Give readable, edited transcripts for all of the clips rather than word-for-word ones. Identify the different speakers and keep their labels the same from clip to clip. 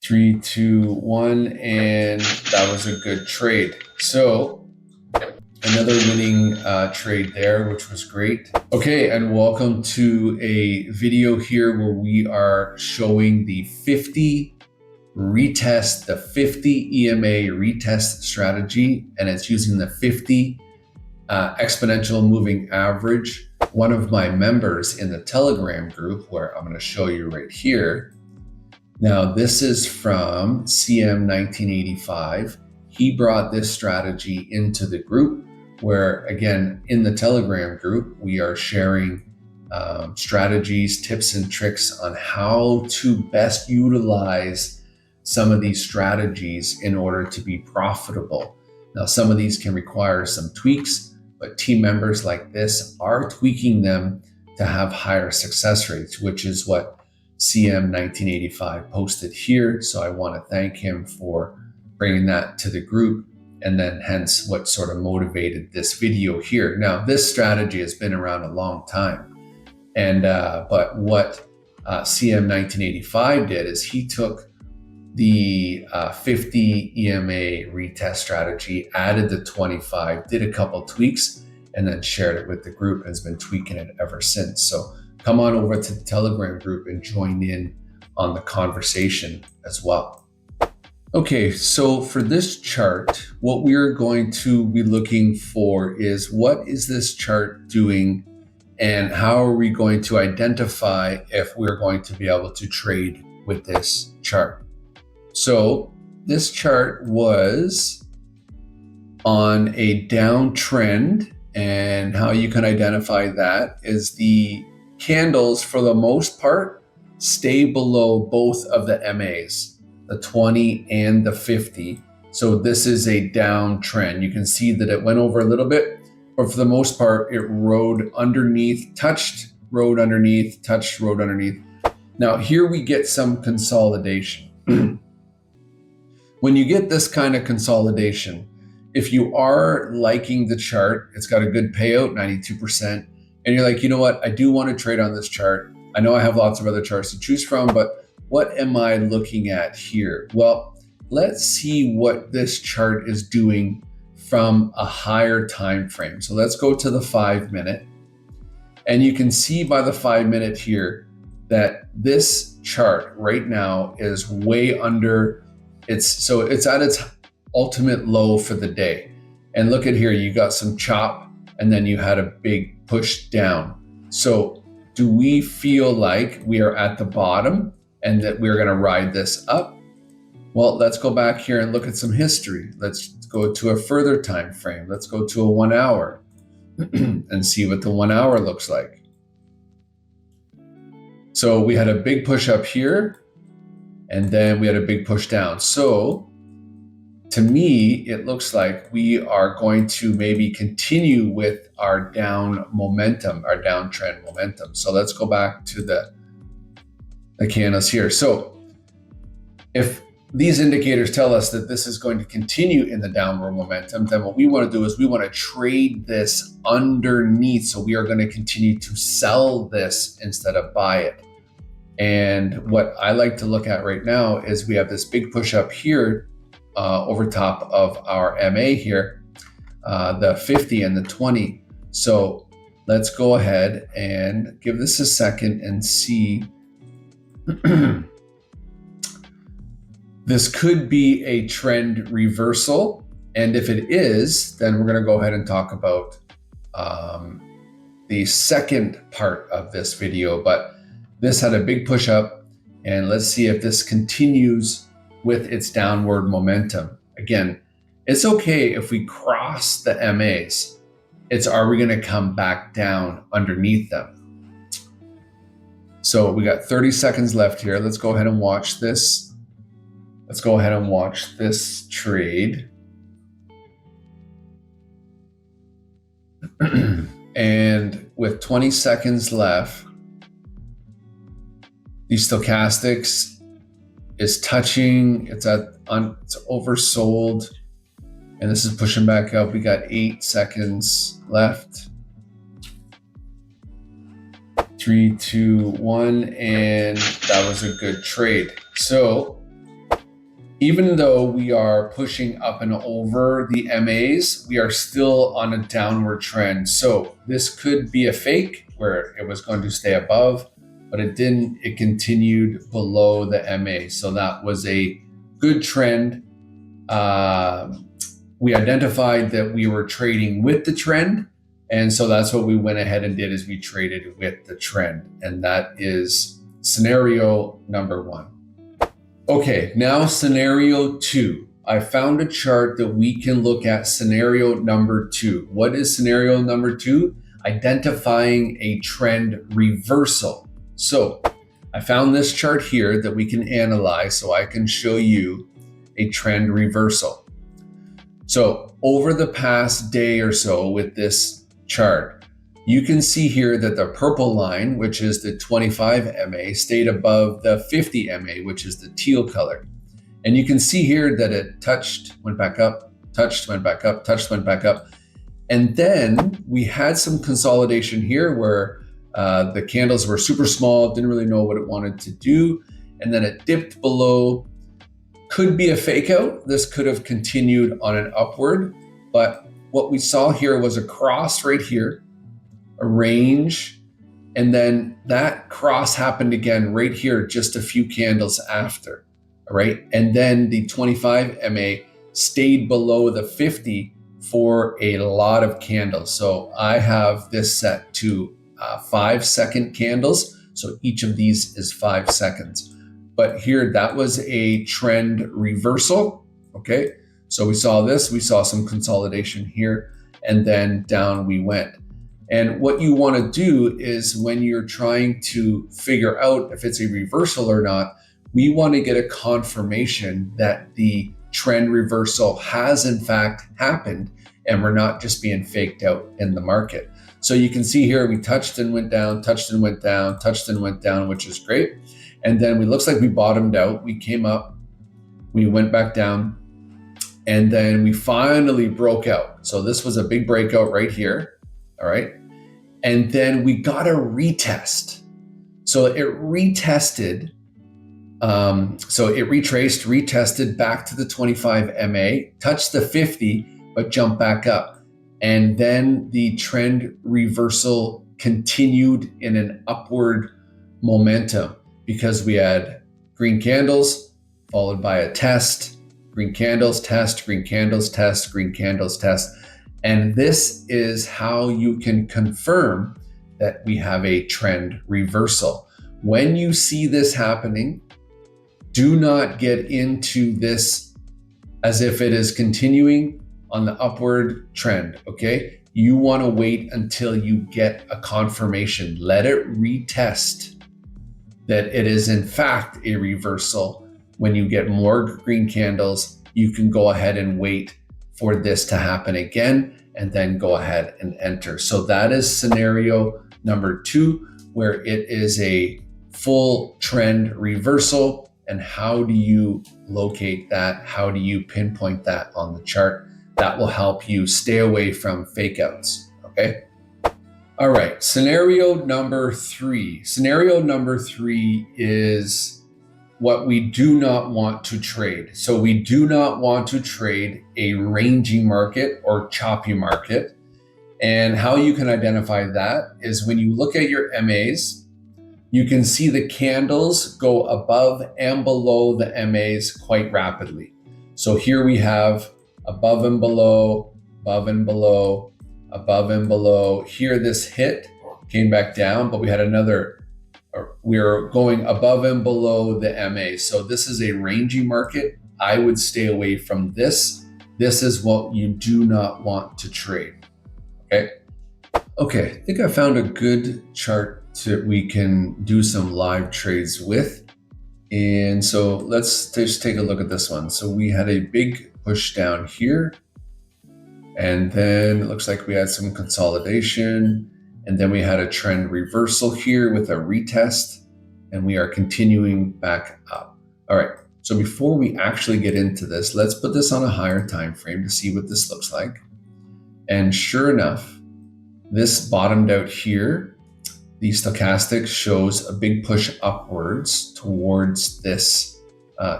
Speaker 1: 3, 2, 1, and that was a good trade. So another winning trade there, which was great. Okay, and welcome to a video here where we are showing the 50 retest, the 50 EMA retest strategy, and it's using the 50 exponential moving average. One of my members in the Telegram group, where I'm going to show you right here. Now, this is from CM 1985. He brought this strategy into the group where, again, in the Telegram group, we are sharing strategies, tips, and tricks on how to best utilize some of these strategies in order to be profitable. Now, some of these can require some tweaks, but team members like this are tweaking them to have higher success rates, which is what CM 1985 posted here. So I want to thank him for bringing that to the group, and then hence what sort of motivated this video here. Now, this strategy has been around a long time, and but what CM 1985 did is he took the 50 EMA retest strategy, added the 25, did a couple tweaks, and then shared it with the group and has been tweaking it ever since. So come on over to the Telegram group and join in on the conversation as well. Okay, so for this chart, what we're going to be looking for is what is this chart doing and how are we going to identify if we're going to be able to trade with this chart. So this chart was on a downtrend, and how you can identify that is the candles, for the most part, stay below both of the MAs, the 20 and the 50. So this is a downtrend. You can see that it went over a little bit, but for the most part, it rode underneath, touched, rode underneath, touched, rode underneath. Now here we get some consolidation. When you get this kind of consolidation, if you are liking the chart, it's got a good payout, 92%, and you're like, you know what, I do want to trade on this chart. I know I have lots of other charts to choose from, but what am I looking at here? Well, let's see what this chart is doing from a higher time frame. So let's go to the 5-minute, and you can see by the 5-minute here that this chart right now is way under it's at its ultimate low for the day. And look at here, you got some chop, and then you had a big push down. So do we feel like we are at the bottom and that we're going to ride this up? Well, let's go back here and look at some history. Let's go to a further time frame. Let's go to a 1 hour and see what the 1 hour looks like. So we had a big push up here, and then we had a big push down. So to me, it looks like we are going to maybe continue with our down momentum, our downtrend momentum. So let's go back to the candles here. So if these indicators tell us that this is going to continue in the downward momentum, then what we want to do is we want to trade this underneath. So we are going to continue to sell this instead of buy it. And what I like to look at right now is we have this big push up here over top of our MA here, the 50 and the 20. So let's go ahead and give this a second and see. This could be a trend reversal. And if it is, then we're going to go ahead and talk about the second part of this video. But this had a big push up, and let's see if this continues with its downward momentum. Again, it's okay if we cross the MAs. It's, are we going to come back down underneath them? So we got 30 seconds left here. Let's go ahead and watch this. Let's go ahead and watch this trade. And with 20 seconds left, these stochastics is touching, it's oversold, and this is pushing back up. We got 8 seconds left. 3, 2, 1, and that was a good trade. So Even though we are pushing up and over the MAs, we are still on a downward trend. So this could be a fake where it was going to stay above, but it didn't. It continued below the MA. So that was a good trend. We identified that we were trading with the trend. And so that's what we went ahead and did, is we traded with the trend. And that is scenario number 1. Okay, now scenario 2. I found a chart that we can look at scenario number 2. What is scenario number 2? Identifying a trend reversal. So I found this chart here that we can analyze so I can show you a trend reversal. So over the past day or so with this chart, you can see here that the purple line, which is the 25 MA, stayed above the 50 MA, which is the teal color. And you can see here that it touched, went back up, touched, went back up, touched, went back up. And then we had some consolidation here where the candles were super small, didn't really know what it wanted to do. And then it dipped below. Could be a fake out. This could have continued on an upward. But what we saw here was a cross right here, a range, and then that cross happened again right here just a few candles after, all right? And then the 25 MA stayed below the 50 for a lot of candles. So I have this set to 5-second candles. So each of these is 5 seconds. But here, that was a trend reversal, okay? So we saw this, we saw some consolidation here, and then down we went. And what you want to do is, when you're trying to figure out if it's a reversal or not, we want to get a confirmation that the trend reversal has in fact happened and we're not just being faked out in the market. So you can see here we touched and went down, touched and went down, touched and went down, which is great. And then it looks like we bottomed out. We came up, we went back down, and then we finally broke out. So this was a big breakout right here. All right. And then we got a retest. So it retested. So it retraced, retested back to the 25 MA, touched the 50, but jumped back up. And then the trend reversal continued in an upward momentum because we had green candles followed by a test, green candles, test, green candles, test, green candles, test. And this is how you can confirm that we have a trend reversal. When you see this happening, do not get into this as if it is continuing on the upward trend, okay? You want to wait until you get a confirmation. Let it retest that it is in fact a reversal. When you get more green candles, you can go ahead and wait for this to happen again, and then go ahead and enter. So that is scenario number 2, where it is a full trend reversal. And how do you locate that? How do you pinpoint that on the chart? That will help you stay away from fake outs, okay? All right, scenario number 3. Scenario number 3 is what we do not want to trade. So we do not want to trade a rangy market or choppy market. And how you can identify that is when you look at your MAs, you can see the candles go above and below the MAs quite rapidly. So here we have above and below, above and below, above and below. Here this hit, came back down, but we had another, we're going above and below the MA. So this is a rangy market. I would stay away from this. This is what you do not want to trade, okay? Okay, I think I found a good chart that we can do some live trades with. And so let's just take a look at this one. So we had a big push down here, and then it looks like we had some consolidation, and then we had a trend reversal here with a retest, and we are continuing back up. All right, so before we actually get into this, let's put this on a higher time frame to see what this looks like. And sure enough, this bottomed out here. The stochastic shows a big push upwards towards this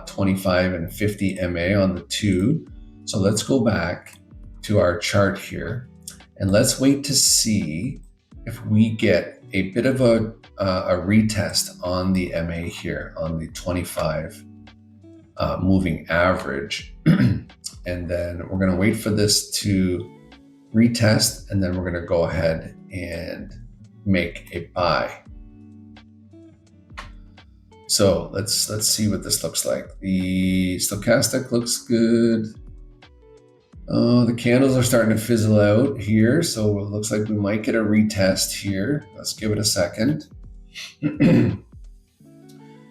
Speaker 1: 25 and 50 MA on the 2. So let's go back to our chart here and let's wait to see if we get a bit of a retest on the MA here on the 25 moving average. And then we're going to wait for this to retest, and then we're going to go ahead and make a buy. So let's see what this looks like. The stochastic looks good. The candles are starting to fizzle out here, so it looks like we might get a retest here. Let's give it a second. And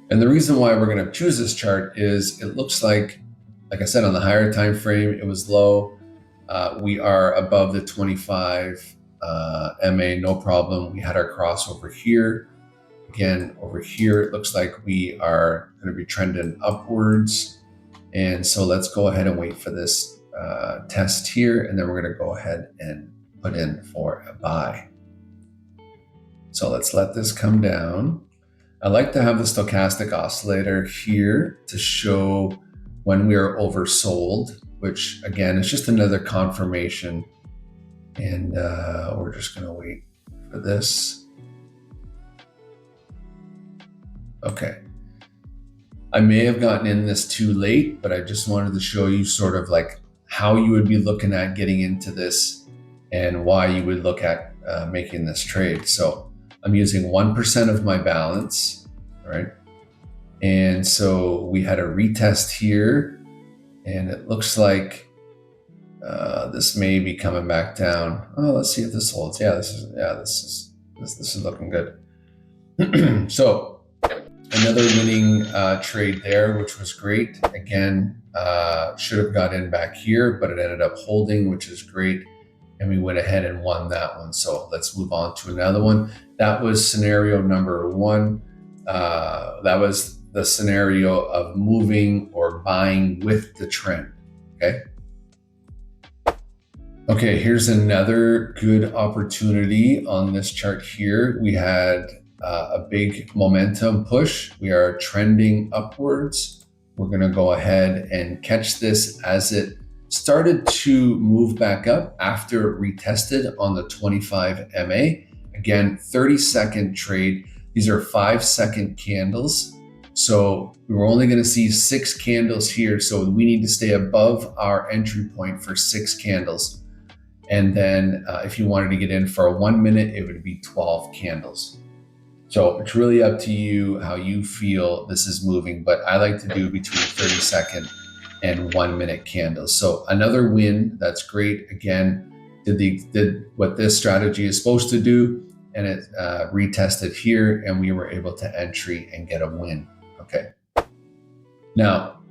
Speaker 1: the reason why we're going to choose this chart is it looks like I said, on the higher time frame, it was low. We are above the 25 MA, no problem. We had our crossover here. Again, over here, it looks like we are going to be trending upwards. And so let's go ahead and wait for this test here. And then we're going to go ahead and put in for a buy. So let's let this come down. I like to have the stochastic oscillator here to show when we are oversold, which again is just another confirmation. And we're just going to wait for this. Okay. I may have gotten in this too late, but I just wanted to show you sort of like how you would be looking at getting into this and why you would look at making this trade. So I'm using 1% of my balance, right? And so we had a retest here, and it looks like this may be coming back down. Oh, let's see if this holds. Yeah, this is looking good. So another winning trade there, which was great. Again, should have got in back here, but it ended up holding, which is great. And we went ahead and won that one. So let's move on to another one. That was scenario number 1. That was the scenario of moving or buying with the trend, okay? Okay, here's another good opportunity on this chart here. We had a big momentum push. We are trending upwards. We're gonna go ahead and catch this as it started to move back up after it retested on the 25 MA. Again, 30-second trade. These are 5-second candles. So we were only going to see 6 candles here. So we need to stay above our entry point for 6 candles. And then if you wanted to get in for a 1 minute, it would be 12 candles. So it's really up to you how you feel this is moving. But I like to do between 30-second and 1 minute candles. So another win. That's great. Again, did what this strategy is supposed to do. And it retested here, and we were able to entry and get a win. Okay. Now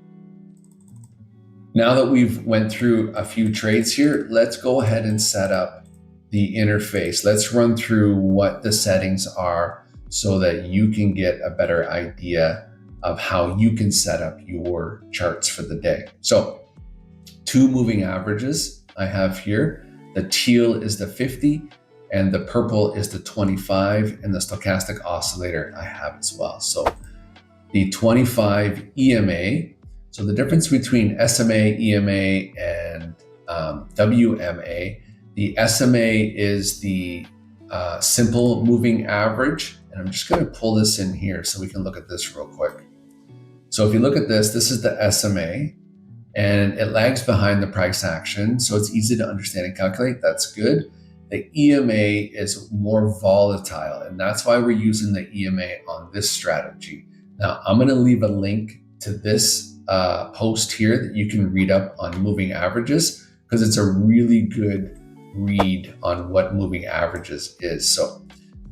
Speaker 1: that we've went through a few trades here, let's go ahead and set up the interface. Let's run through what the settings are so that you can get a better idea of how you can set up your charts for the day. So 2 moving averages I have here. The teal is the 50 and the purple is the 25, and the stochastic oscillator I have as well. So the 25 EMA, so the difference between SMA, EMA, and WMA, the SMA is the simple moving average. And I'm just going to pull this in here so we can look at this real quick. So if you look at this, this is the SMA, and it lags behind the price action. So it's easy to understand and calculate. That's good. The EMA is more volatile, and that's why we're using the EMA on this strategy. Now, I'm going to leave a link to this post here that you can read up on moving averages, because it's a really good read on what moving averages is. So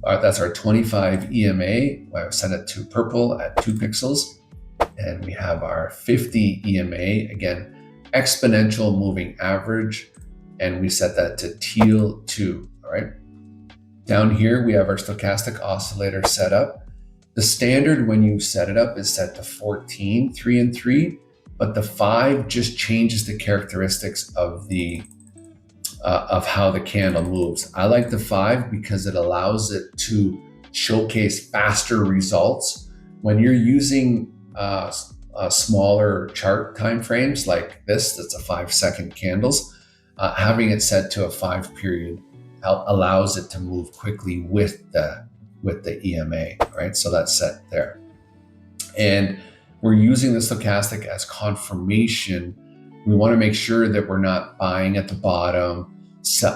Speaker 1: that's our 25 EMA. I've set it to purple at 2 pixels. And we have our 50 EMA, again, exponential moving average. And we set that to teal 2, all right? Down here, we have our stochastic oscillator set up. The standard when you set it up is set to 14, 3 and 3, but the 5 just changes the characteristics of the of how the candle moves. I like the 5 because it allows it to showcase faster results. When you're using smaller chart time frames like this, that's a 5-second candles, having it set to a 5 period allows it to move quickly with the EMA, right? So that's set there. And we're using the stochastic as confirmation. We want to make sure that we're not buying at the bottom,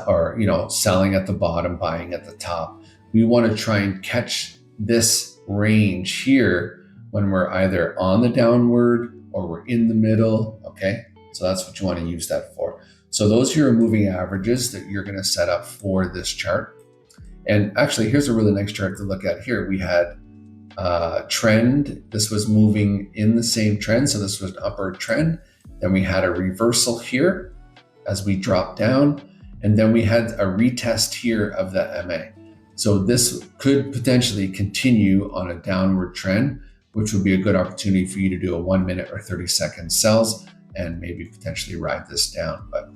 Speaker 1: or selling at the bottom, buying at the top. We want to try and catch this range here when we're either on the downward or we're in the middle. Okay, so that's what you want to use that for. So those are your moving averages that you're going to set up for this chart. And actually, here's a really nice chart to look at here. We had trend. This was moving in the same trend. So this was an upward trend. Then we had a reversal here as we dropped down. And then we had a retest here of the EMA. So this could potentially continue on a downward trend, which would be a good opportunity for you to do a 1 minute or 30-second sells and maybe potentially ride this down. But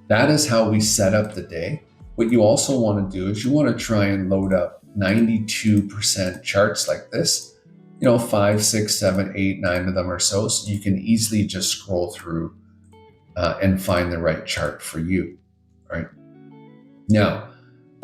Speaker 1: that is how we set up the day. What you also want to do is you want to try and load up 92% charts like this, 5, 6, 7, 8, 9 of them or so you can easily just scroll through and find the right chart for you, right? Now,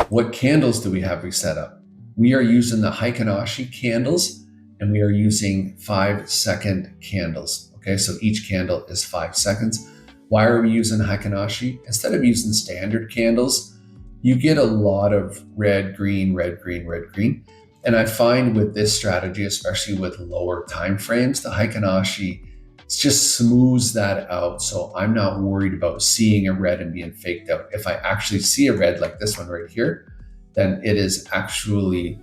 Speaker 1: what candles do we have we set up? We are using the Heikin-Ashi candles, and we are using 5-second candles. Okay, so each candle is 5 seconds. Why are we using Heikin-Ashi? Instead of using standard candles, you get a lot of red, green, red, green, red, green. And I find with this strategy, especially with lower time frames, the Heikin-Ashi just smooths that out. So I'm not worried about seeing a red and being faked out. If I actually see a red like this one right here, then it is actually,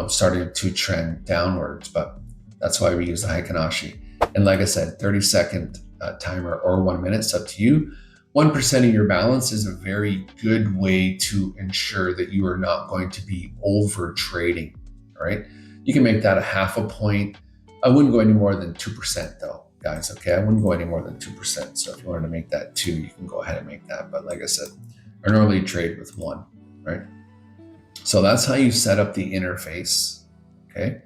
Speaker 1: starting to trend downwards. But that's why we use the Heikin-Ashi. And like I said, 30-second timer or 1 minute, it's up to you. 1% of your balance is a very good way to ensure that you are not going to be over trading, all right? You can make that a 0.5 point. I wouldn't go any more than 2% though, guys, okay? I wouldn't go any more than 2%. So if you wanted to make that 2, you can go ahead and make that. But like I said, I normally trade with 1, right? So that's how you set up the interface, okay?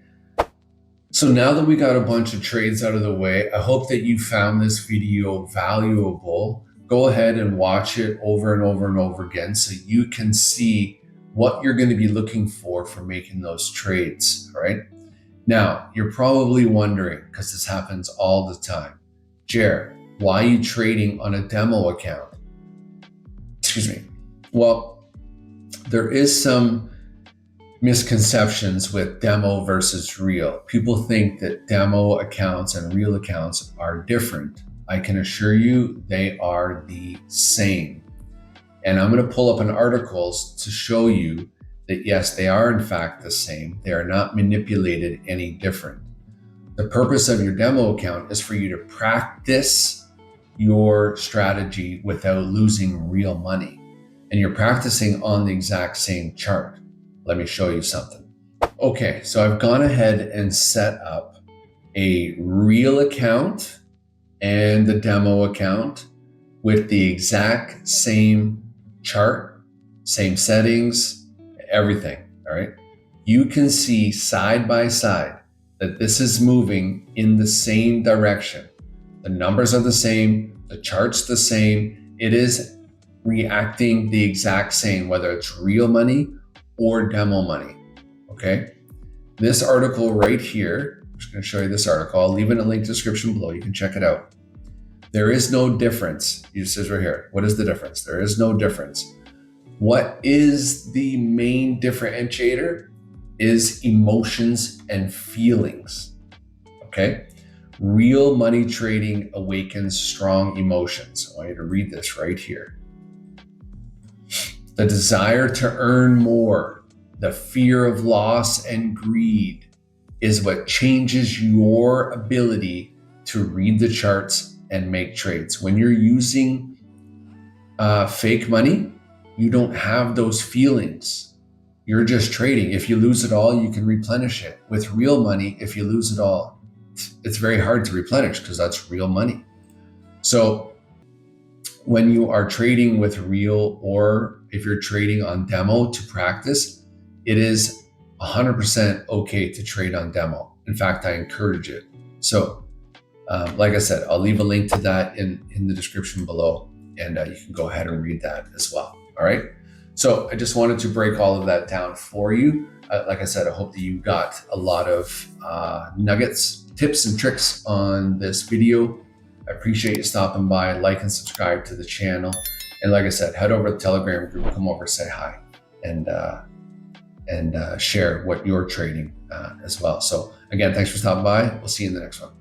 Speaker 1: So now that we got a bunch of trades out of the way, I hope that you found this video valuable. Go ahead and watch it over and over and over again so you can see what you're going to be looking for making those trades, all right? Now, you're probably wondering, because this happens all the time, Jared, why are you trading on a demo account? Excuse me. Well, there is some misconceptions with demo versus real. People think that demo accounts and real accounts are different. I can assure you they are the same. And I'm going to pull up an article to show you that yes, they are in fact the same. They are not manipulated any different. The purpose of your demo account is for you to practice your strategy without losing real money. And you're practicing on the exact same chart. Let me show you something. Okay, so I've gone ahead and set up a real account and the demo account with the exact same chart, same settings, everything, all right? You can see side by side that this is moving in the same direction. The numbers are the same, the chart's the same. It is reacting the exact same, whether it's real money or demo money, okay? This article right here, I'm just gonna show you this article. I'll leave it in a link description below. You can check it out. There is no difference. It says right here, what is the difference? There is no difference. What is the main differentiator is emotions and feelings, okay? Real money trading awakens strong emotions. I want you to read this right here. The desire to earn more, the fear of loss and greed is what changes your ability to read the charts and make trades. When you're using fake money, you don't have those feelings. You're just trading. If you lose it all, you can replenish it. With real money, if you lose it all, it's very hard to replenish because that's real money. So when you are trading with real, or if you're trading on demo to practice, it is 100% okay to trade on demo. In fact, I encourage it. So like I said, I'll leave a link to that in the description below, and you can go ahead and read that as well. All right. So I just wanted to break all of that down for you. Like I said, I hope that you got a lot of nuggets, tips, and tricks on this video. I appreciate you stopping by. Like and subscribe to the channel. And like I said, head over to the Telegram group, come over, say hi, and share what you're trading as well. So again, thanks for stopping by. We'll see you in the next one.